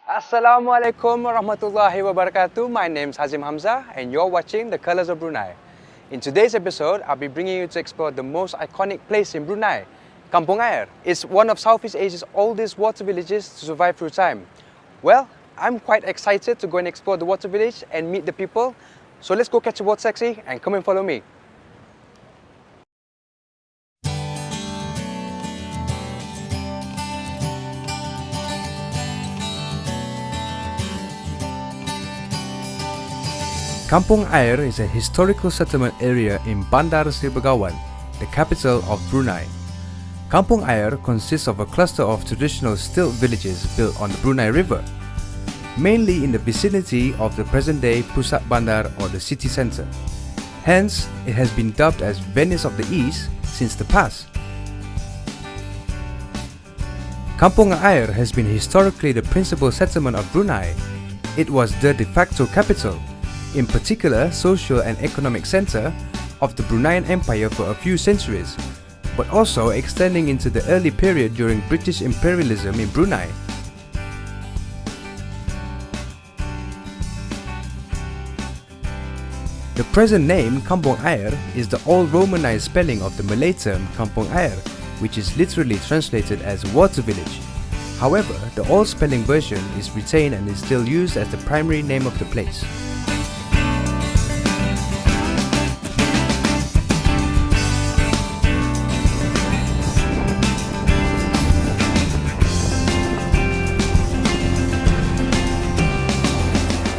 Assalamualaikum warahmatullahi wabarakatuh. My name is Hazim Hamzah and you're watching The Colors of Brunei. In today's episode, I'll be bringing you to explore the most iconic place in Brunei, Kampong Ayer. It's one of Southeast Asia's oldest water villages to survive through time. Well, I'm quite excited to go and explore the water village and meet the people. So let's go catch a water taxi and come and follow me. Kampong Ayer is a historical settlement area in Bandar Seri Begawan, the capital of Brunei. Kampong Ayer consists of a cluster of traditional stilt villages built on the Brunei River, mainly in the vicinity of the present-day Pusat Bandar or the city centre. Hence, it has been dubbed as Venice of the East since the past. Kampong Ayer has been historically the principal settlement of Brunei. It was the de facto capital, in particular social and economic centre of the Bruneian Empire for a few centuries, but also extending into the early period during British imperialism in Brunei. The present name Kampong Ayer is the old Romanized spelling of the Malay term Kampong Ayer, which is literally translated as water village. However, the old spelling version is retained and is still used as the primary name of the place.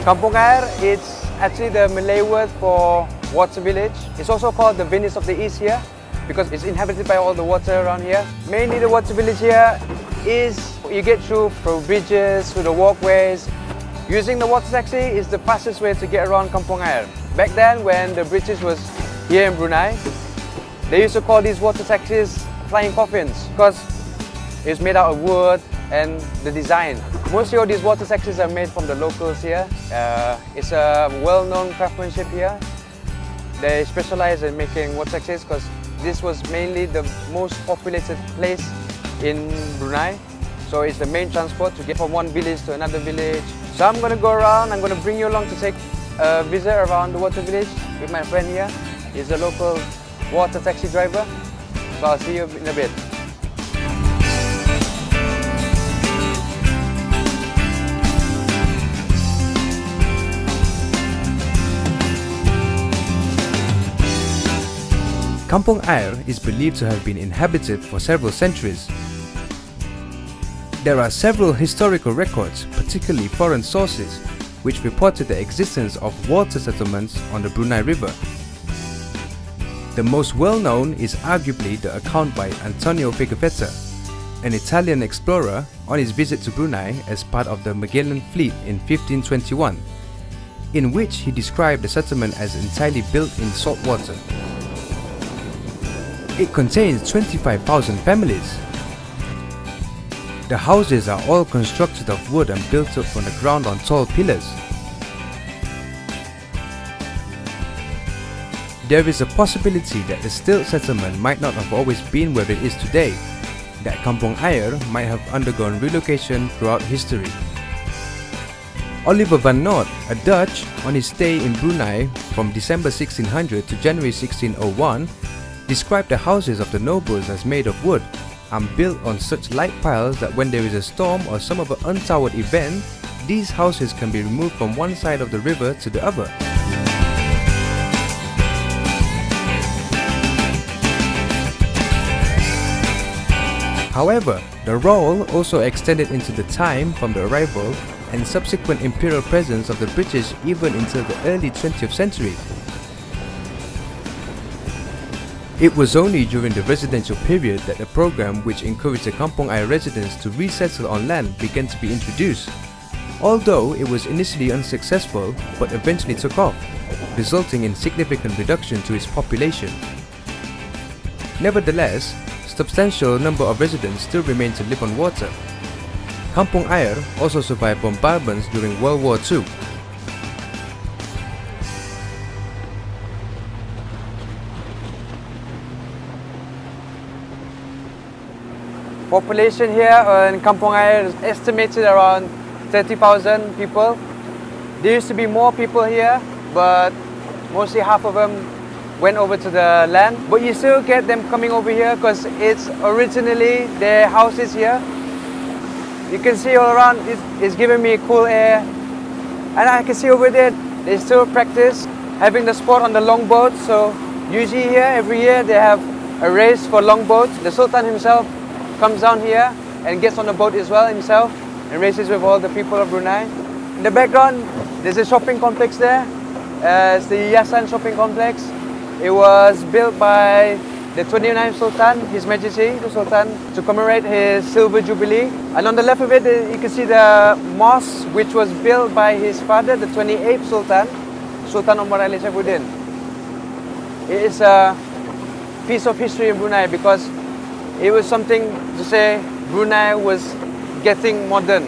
Kampong Ayer is actually the Malay word for water village. It's also called the Venice of the East here because it's inhabited by all the water around here. Mainly the water village here is you get through bridges, through the walkways. Using the water taxi is the fastest way to get around Kampong Ayer. Back then when the British was here in Brunei, they used to call these water taxis flying coffins because it's made out of wood and the design. Mostly all these water taxis are made from the locals here. It's a well-known craftsmanship here. They specialize in making water taxis because this was mainly the most populated place in Brunei. So it's the main transport to get from one village to another village. So I'm going to go around, I'm going to bring you along to take a visit around the water village with my friend here. He's a local water taxi driver. So I'll see you in a bit. Kampong Ayer is believed to have been inhabited for several centuries. There are several historical records, particularly foreign sources, which reported the existence of water settlements on the Brunei River. The most well-known is arguably the account by Antonio Pigafetta, an Italian explorer on his visit to Brunei as part of the Magellan Fleet in 1521, in which he described the settlement as entirely built in salt water. It contains 25,000 families. The houses are all constructed of wood and built up from the ground on tall pillars. There is a possibility that the stilt settlement might not have always been where it is today, that Kampong Ayer might have undergone relocation throughout history. Oliver van Noort, a Dutch, on his stay in Brunei from December 1600 to January 1601, described the houses of the nobles as made of wood and built on such light piles that when there is a storm or some other untoward event, these houses can be removed from one side of the river to the other. However, the role also extended into the time from the arrival and subsequent imperial presence of the British even until the early 20th century. It was only during the residential period that the program which encouraged the Kampong Ayer residents to resettle on land began to be introduced, although it was initially unsuccessful but eventually took off, resulting in significant reduction to its population. Nevertheless, substantial number of residents still remain to live on water. Kampong Ayer also survived bombardments during World War II. Population here in Kampong Ayer is estimated around 30,000 people. There used to be more people here, but mostly half of them went over to the land. But you still get them coming over here because it's originally their houses here. You can see all around, it's giving me cool air. And I can see over there, they still practice having the sport on the longboat. So usually here, every year, they have a race for longboats. The Sultan himself comes down here and gets on the boat as well himself and races with all the people of Brunei. In the background, there's a shopping complex there. It's the Yasan shopping complex. It was built by the 29th Sultan, His Majesty, the Sultan, to commemorate his silver jubilee. And on the left of it, you can see the mosque, which was built by his father, the 28th Sultan, Sultan Omar Ali Saifuddin. It is a piece of history in Brunei because it was something to say Brunei was getting modern.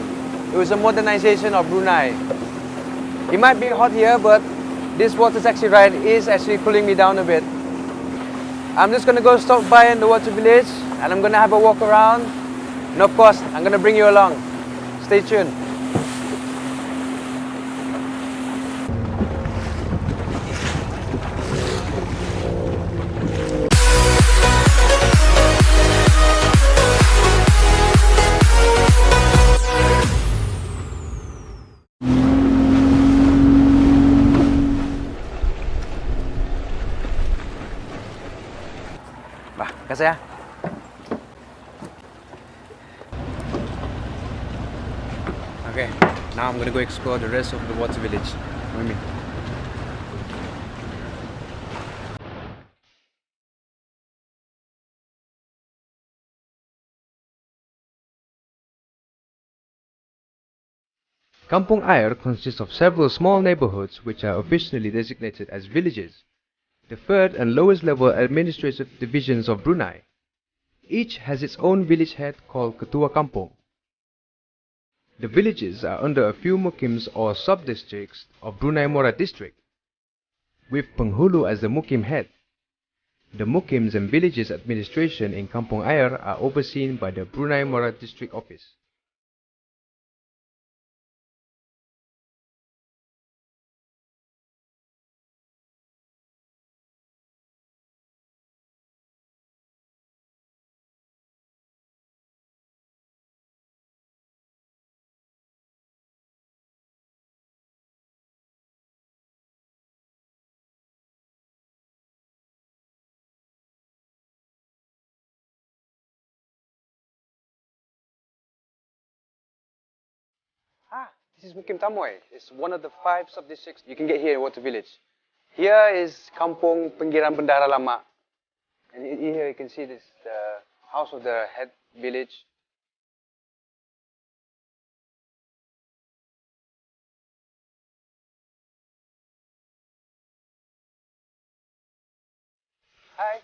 It was a modernization of Brunei. It might be hot here, but this water taxi ride is actually cooling me down a bit. I'm just going to go stop by in the water village and I'm going to have a walk around. And of course, I'm going to bring you along. Stay tuned. Kasih ya. Okay, now I'm gonna go explore the rest of the water village. With me. Kampong Ayer consists of several small neighborhoods which are officially designated as villages, the third and lowest level administrative divisions of Brunei. Each has its own village head called Ketua Kampung. The villages are under a few mukims or sub-districts of Brunei Mora district, with Penghulu as the mukim head. The mukims and villages administration in Kampong Ayer are overseen by the Brunei Mora district office. This is Mukim Tamoy. It's one of the 5 sub-districts you can get here in Water Village. Here is Kampung Pinggiran Bendara Lama. And here you can see this, the house of the head village. Hi.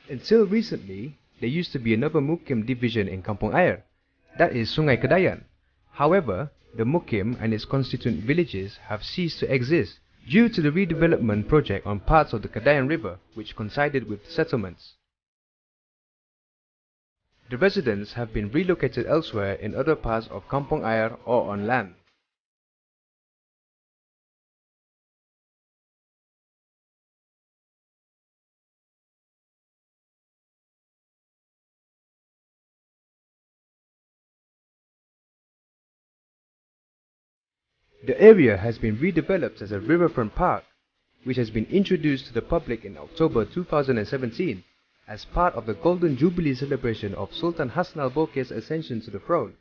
Until recently, there used to be another Mukim division in Kampong Ayer, that is Sungai Kedayan. However, the Mukim and its constituent villages have ceased to exist due to the redevelopment project on parts of the Kedayan River which coincided with settlements. The residents have been relocated elsewhere in other parts of Kampong Ayer or on land. The area has been redeveloped as a riverfront park, which has been introduced to the public in October 2017 as part of the Golden Jubilee celebration of Sultan Hassan al-Bolkiah's ascension to the throne.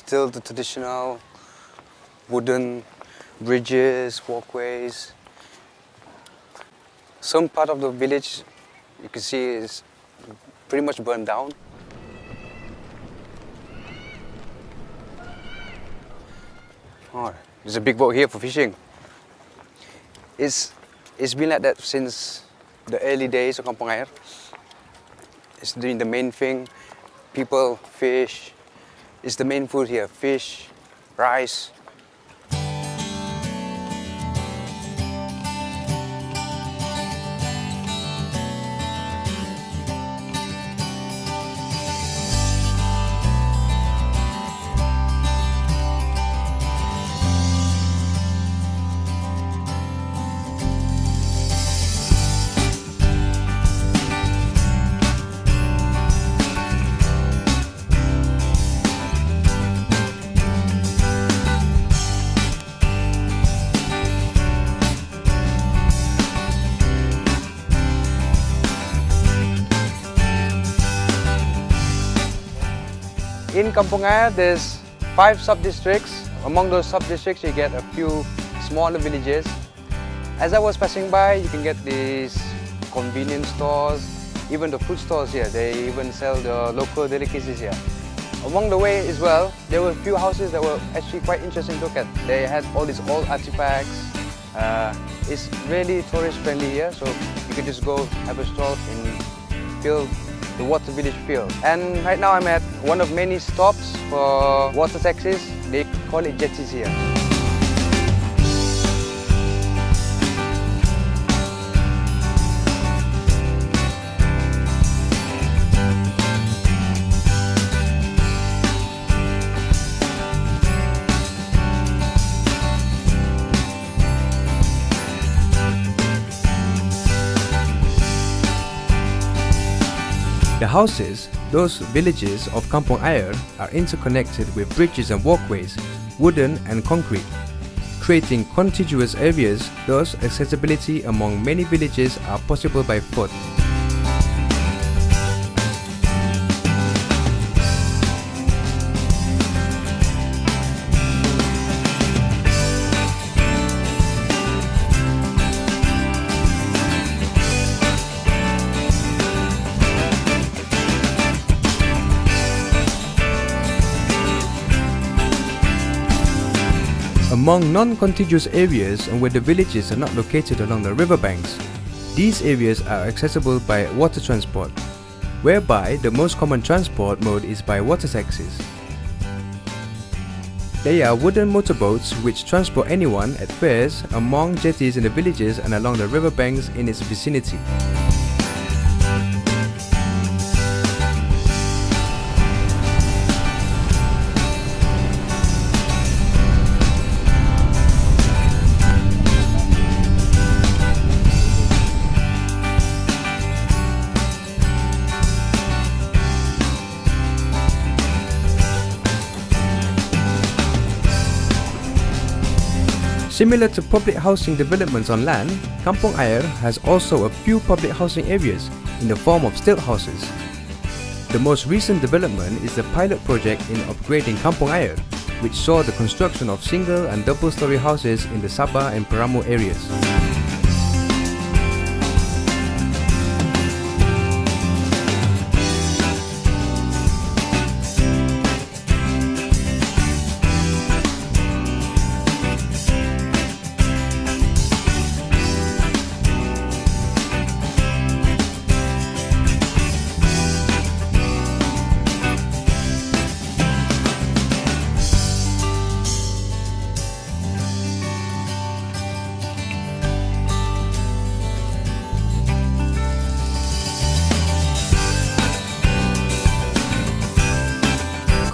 still the traditional wooden bridges, walkways. Some part of the village you can see is pretty much burned down. Oh, there's a big boat here for fishing. It's been like that since the early days of Kampong Ayer. It's doing the main thing. People fish. It's the main food here. Fish, rice. In Kampong Ayer, there's 5 sub-districts. Among those sub-districts, you get a few smaller villages. As I was passing by, you can get these convenience stores, even the food stores here. They even sell the local delicacies here. Along the way as well, there were a few houses that were actually quite interesting to look at. They had all these old artifacts. It's really tourist friendly here, so you can just go have a stroll and feel the water village feel. And right now I'm at one of many stops for water taxis. They call it jetties here. The houses, those villages of Kampong Ayer, are interconnected with bridges and walkways, wooden and concrete, creating contiguous areas. Thus, accessibility among many villages are possible by foot. Among non-contiguous areas and where the villages are not located along the riverbanks, these areas are accessible by water transport, whereby the most common transport mode is by water taxis. They are wooden motorboats which transport anyone at fairs among jetties in the villages and along the riverbanks in its vicinity. Similar to public housing developments on land, Kampong Ayer has also a few public housing areas in the form of stilt houses. The most recent development is the pilot project in upgrading Kampong Ayer, which saw the construction of single and double-story houses in the Sabah and Paramu areas.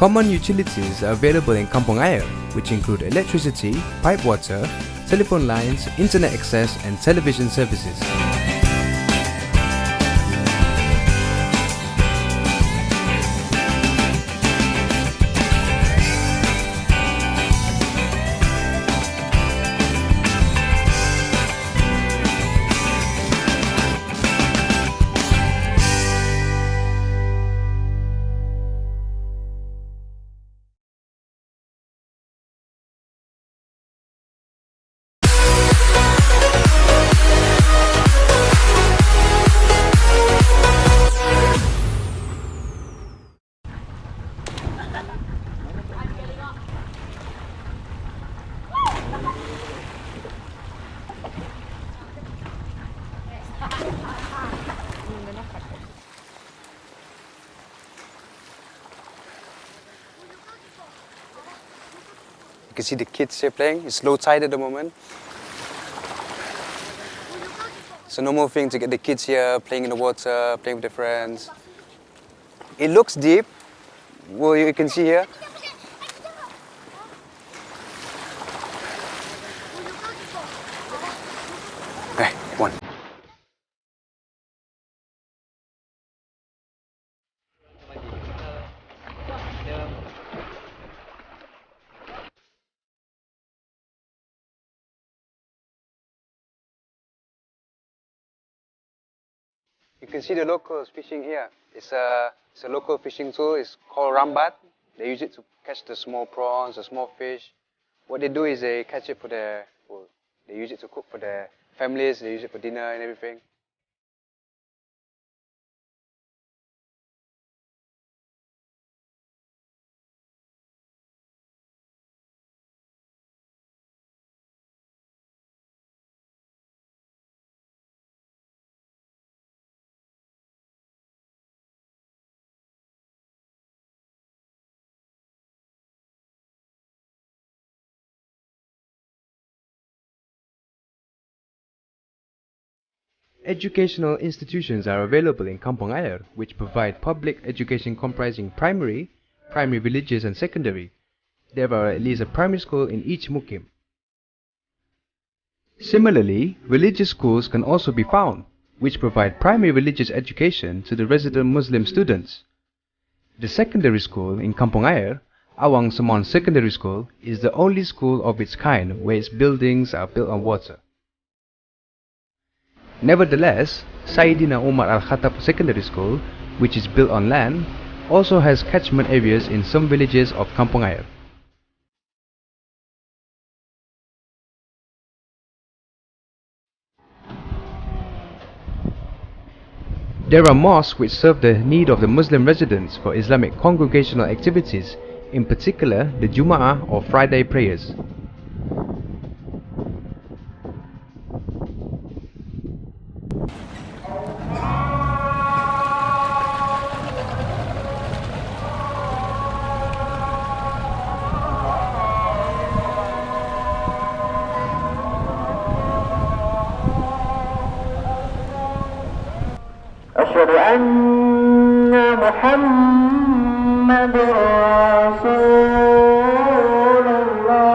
Common utilities are available in Kampong Ayer, which include electricity, pipe water, telephone lines, internet access and television services. can see the kids here playing. It's low tide at the moment. It's a normal thing to get the kids here playing in the water, playing with their friends. It looks deep, well, you can see here. Hey, one. You can see the locals fishing here. It's a local fishing tool. It's called rambat. They use it to catch the small prawns, the small fish. What they do is they catch it for their, well, they use it to cook for their families. They use it for dinner and everything. Educational institutions are available in Kampong Ayer, which provide public education comprising primary villages and secondary. There are at least a primary school in each mukim. Similarly, religious schools can also be found, which provide primary religious education to the resident Muslim students. The secondary school in Kampong Ayer, Awang Saman Secondary School, is the only school of its kind where its buildings are built on water. Nevertheless, Sayyidina Umar Al-Khattab Secondary School, which is built on land, also has catchment areas in some villages of Kampong Ayer. There are mosques which serve the need of the Muslim residents for Islamic congregational activities, in particular the Jum'ah or Friday prayers. أشهد أن محمد رسول الله.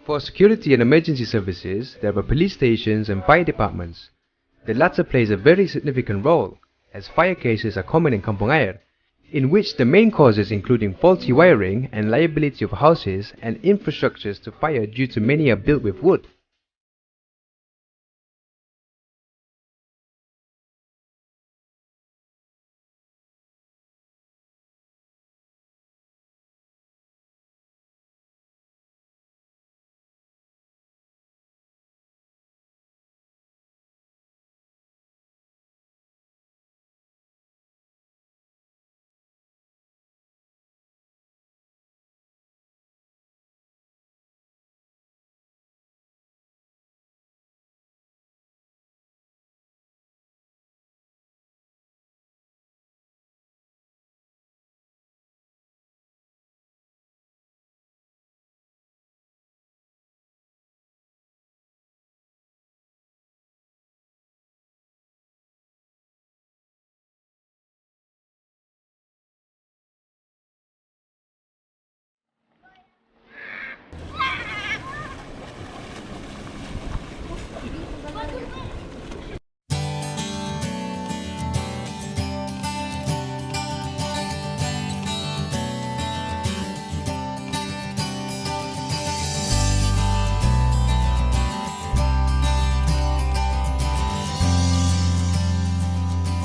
For security and emergency services, there are police stations and fire departments. The latter plays a very significant role, as fire cases are common in Kampong Ayer, in which the main causes including faulty wiring and liability of houses and infrastructures to fire due to many are built with wood.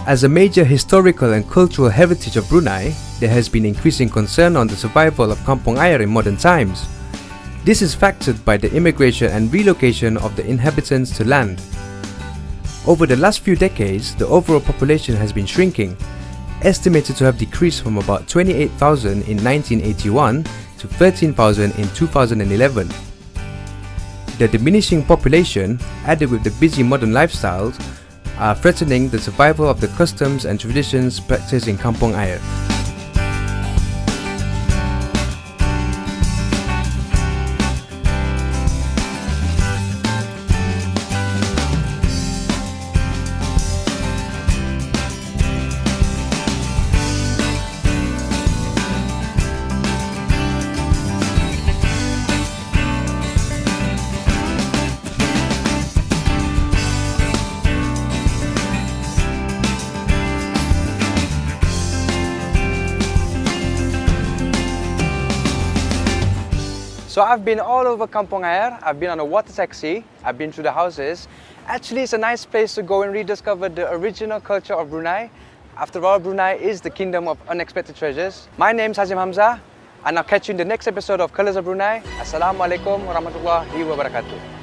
As a major historical and cultural heritage of Brunei, there has been increasing concern on the survival of Kampong Ayer in modern times. This is factored by the immigration and relocation of the inhabitants to land. Over the last few decades, the overall population has been shrinking, estimated to have decreased from about 28,000 in 1981 to 13,000 in 2011. The diminishing population, added with the busy modern lifestyles, are threatening the survival of the customs and traditions practiced in Kampong Ayer. So I've been all over Kampong Ayer, I've been on a water taxi, I've been through the houses. Actually, it's a nice place to go and rediscover the original culture of Brunei. After all, Brunei is the kingdom of unexpected treasures. My name's Hazim Hamzah, and I'll catch you in the next episode of Colours of Brunei. Assalamualaikum warahmatullahi wabarakatuh.